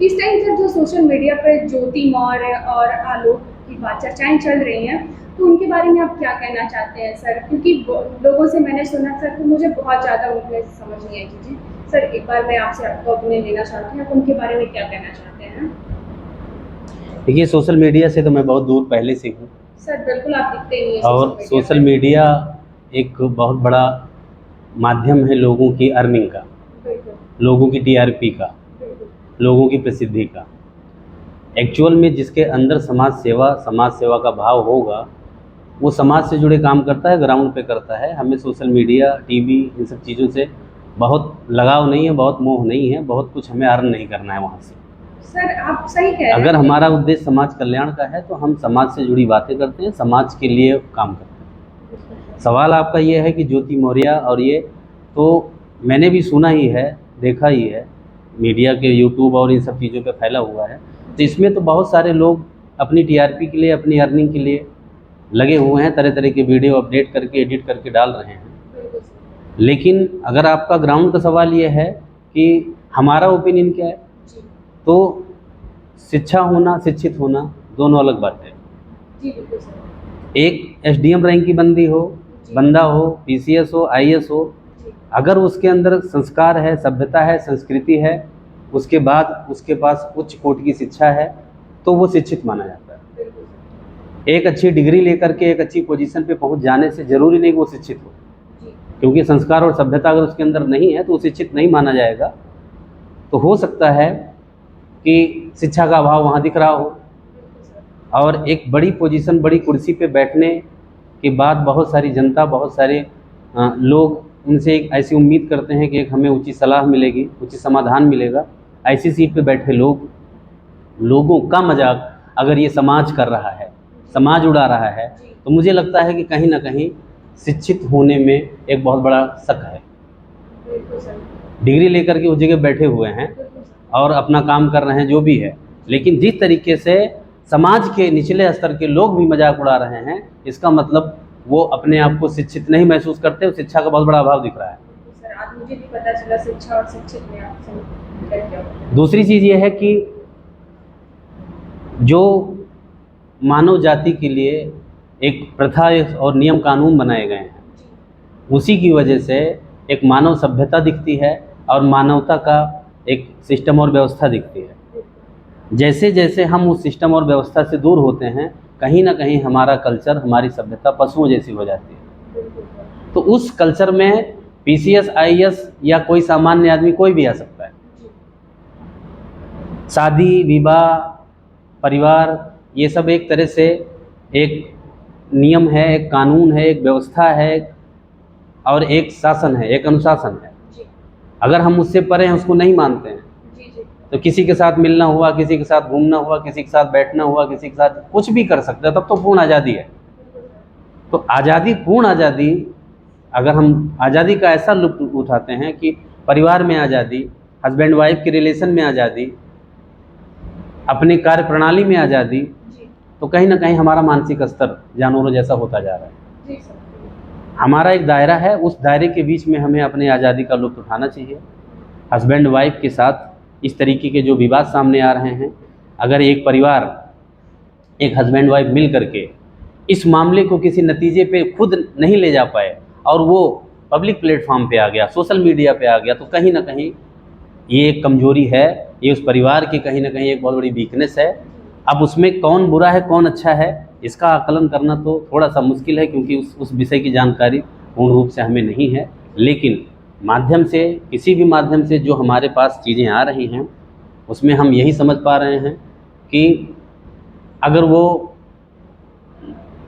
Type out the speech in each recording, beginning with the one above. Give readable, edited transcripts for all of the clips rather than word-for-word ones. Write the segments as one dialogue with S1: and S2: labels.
S1: इस time sir जो social media पे ज्योति मौर्य और आलोक की बात चर्चाएं चल रही हैं, तो उनके बारे में आप क्या कहना चाहते हैं सर? क्योंकि लोगों से मैंने सुना सर, तो मुझे बहुत ज़्यादा उनके समझ नहीं आई चीज़ें। सर एक बार मैं आपसे आपका ओपिनियन लेना चाहती हूँ, आप उनके बारे में क्या कहना चाहते हैं?
S2: देखिए, सोशल मीडिया से तो मैं बहुत दूर पहले से हूँ।
S1: सर बिल्कुल आप दिखते नहीं है
S2: और सोशल मीडिया एक बहुत बड़ा माध्यम है लोगों की अर्निंग का, लोगों की टीआरपी का, लोगों की प्रसिद्धि का। एक्चुअल में जिसके अंदर समाज सेवा का भाव होगा, वो समाज से जुड़े काम करता है, ग्राउंड पे करता है। हमें सोशल मीडिया, टीवी, इन सब चीज़ों से बहुत लगाव नहीं है, बहुत मोह नहीं है, बहुत कुछ हमें अर्न नहीं करना है वहाँ से।
S1: सर आप सही कह रहे हैं।
S2: अगर हमारा उद्देश्य समाज कल्याण का है तो हम समाज से जुड़ी बातें करते हैं, समाज के लिए काम करते हैं। सवाल आपका ये है कि ज्योति मौर्य और ये, तो मैंने भी सुना ही है, देखा ही है, मीडिया के यूट्यूब और इन सब चीज़ों पे फैला हुआ है। तो इसमें तो बहुत सारे लोग अपनी टीआरपी के लिए, अपनी अर्निंग के लिए लगे हुए हैं, तरह तरह के वीडियो अपडेट करके, एडिट करके डाल रहे हैं। लेकिन अगर आपका ग्राउंड का सवाल ये है कि हमारा ओपिनियन क्या है, तो शिक्षा होना, शिक्षित होना दोनों अलग बात है। एक एसडीएम रैंक की बंदा हो, पीसीएस हो, आईएएस हो, अगर उसके अंदर संस्कार है, सभ्यता है, संस्कृति है, उसके बाद उसके पास उच्च कोटि की शिक्षा है, तो वो शिक्षित माना जाता है। एक अच्छी डिग्री लेकर के एक अच्छी पोजीशन पे पहुंच जाने से ज़रूरी नहीं कि वो शिक्षित हो, क्योंकि संस्कार और सभ्यता अगर उसके अंदर नहीं है तो वो शिक्षित नहीं माना जाएगा। तो हो सकता है कि शिक्षा का अभाव वहाँ दिख रहा हो, और एक बड़ी पोजीशन, बड़ी कुर्सी पे बैठने के बाद बहुत सारी जनता, बहुत सारे लोग उनसे एक ऐसी उम्मीद करते हैं कि एक हमें उचित सलाह मिलेगी, उचित समाधान मिलेगा। ऐसी सीट पे बैठे लोगों का मजाक अगर ये समाज कर रहा है, समाज उड़ा रहा है, तो मुझे लगता है कि कहीं ना कहीं शिक्षित होने में एक बहुत बड़ा शक है। डिग्री लेकर के उस जगह बैठे हुए हैं और अपना काम कर रहे हैं, जो भी है, लेकिन जिस तरीके से समाज के निचले स्तर के लोग भी मजाक उड़ा रहे हैं, इसका मतलब वो अपने आप को शिक्षित नहीं महसूस करते, और शिक्षा का बहुत बड़ा अभाव दिख रहा है।
S1: सर आज मुझे भी पता चला शिक्षा और शिक्षित में आपसे। दूसरी
S2: चीज़ ये है कि जो मानव जाति के लिए एक प्रथा और नियम कानून बनाए गए हैं, उसी की वजह से एक मानव सभ्यता दिखती है और मानवता का एक सिस्टम और व्यवस्था दिखती है। जैसे जैसे हम उस सिस्टम और व्यवस्था से दूर होते हैं, कहीं ना कहीं हमारा कल्चर, हमारी सभ्यता पशुओं जैसी हो जाती है। तो उस कल्चर में पीसीएस, आईएएस या कोई सामान्य आदमी कोई भी आ सकता है। शादी, विवाह, परिवार, ये सब एक तरह से एक नियम है, एक कानून है, एक व्यवस्था है, और एक शासन है, एक अनुशासन है। अगर हम उससे परे हैं, उसको नहीं मानते हैं, तो किसी के साथ मिलना हुआ, किसी के साथ घूमना हुआ, किसी के साथ बैठना हुआ, किसी के साथ कुछ भी कर सकते हैं, तब तो पूर्ण आज़ादी है। तो आज़ादी, पूर्ण आज़ादी, अगर हम आज़ादी का ऐसा लुत्फ़ उठाते हैं कि परिवार में आज़ादी, हस्बैंड वाइफ के रिलेशन में आज़ादी, अपनी कार्य प्रणाली में आज़ादी, तो कहीं ना कहीं हमारा मानसिक स्तर जानवरों जैसा होता जा रहा है। हमारा एक दायरा है, उस दायरे के बीच में हमें अपनी आज़ादी का लुत्फ़ उठाना चाहिए। हस्बैंड वाइफ के साथ इस तरीके के जो विवाद सामने आ रहे हैं, अगर एक परिवार, एक हस्बैंड वाइफ मिल करके इस मामले को किसी नतीजे पे खुद नहीं ले जा पाए और वो पब्लिक प्लेटफॉर्म पे आ गया, सोशल मीडिया पे आ गया, तो कहीं ना कहीं ये एक कमजोरी है, ये उस परिवार की कहीं ना कहीं एक बहुत बड़ी वीकनेस है। अब उसमें कौन बुरा है, कौन अच्छा है, इसका आकलन करना तो थोड़ा सा मुश्किल है, क्योंकि उस विषय की जानकारी पूर्ण रूप से हमें नहीं है। लेकिन माध्यम से, किसी भी माध्यम से जो हमारे पास चीज़ें आ रही हैं, उसमें हम यही समझ पा रहे हैं कि अगर वो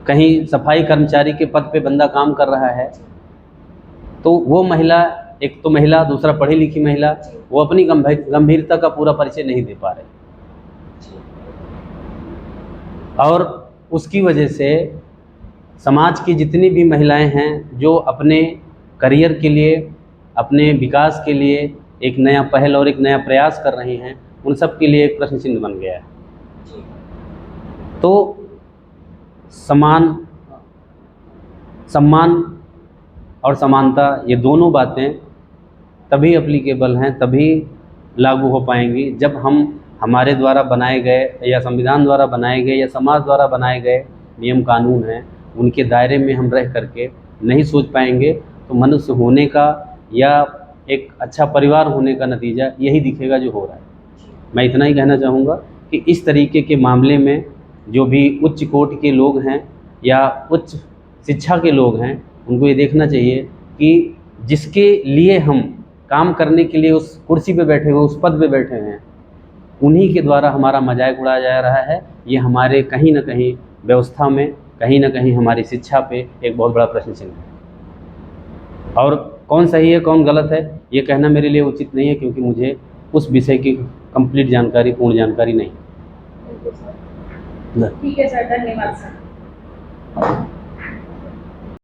S2: कहीं सफाई कर्मचारी के पद पे बंदा काम कर रहा है, तो वो महिला, एक तो महिला, दूसरा पढ़ी लिखी महिला, वो अपनी गंभीरता का पूरा परिचय नहीं दे पा रहे, और उसकी वजह से समाज की जितनी भी महिलाएं हैं जो अपने करियर के लिए, अपने विकास के लिए एक नया पहल और एक नया प्रयास कर रही हैं, उन सब के लिए एक प्रश्न चिन्ह बन गया है। तो सम्मान और समानता, ये दोनों बातें तभी एप्लीकेबल हैं, तभी लागू हो पाएंगी, जब हम हमारे द्वारा बनाए गए या संविधान द्वारा बनाए गए या समाज द्वारा बनाए गए नियम कानून हैं, उनके दायरे में हम रह करके नहीं सोच पाएंगे तो मनुष्य होने का या एक अच्छा परिवार होने का नतीजा यही दिखेगा जो हो रहा है। मैं इतना ही कहना चाहूँगा कि इस तरीके के मामले में जो भी उच्च कोटि के लोग हैं या उच्च शिक्षा के लोग हैं, उनको ये देखना चाहिए कि जिसके लिए हम काम करने के लिए उस कुर्सी पे बैठे हुए, उस पद पे बैठे हैं, उन्हीं के द्वारा हमारा मजाक उड़ाया जा रहा है। ये हमारे कहीं ना कहीं व्यवस्था में, कहीं ना कहीं हमारी शिक्षा पे एक बहुत बड़ा प्रश्न चिन्ह है। और कौन सही है कौन गलत है ये कहना मेरे लिए उचित नहीं है, क्योंकि मुझे उस विषय की कंप्लीट जानकारी, पूर्ण जानकारी नहीं।
S1: ठीक है सर, धन्यवाद सर।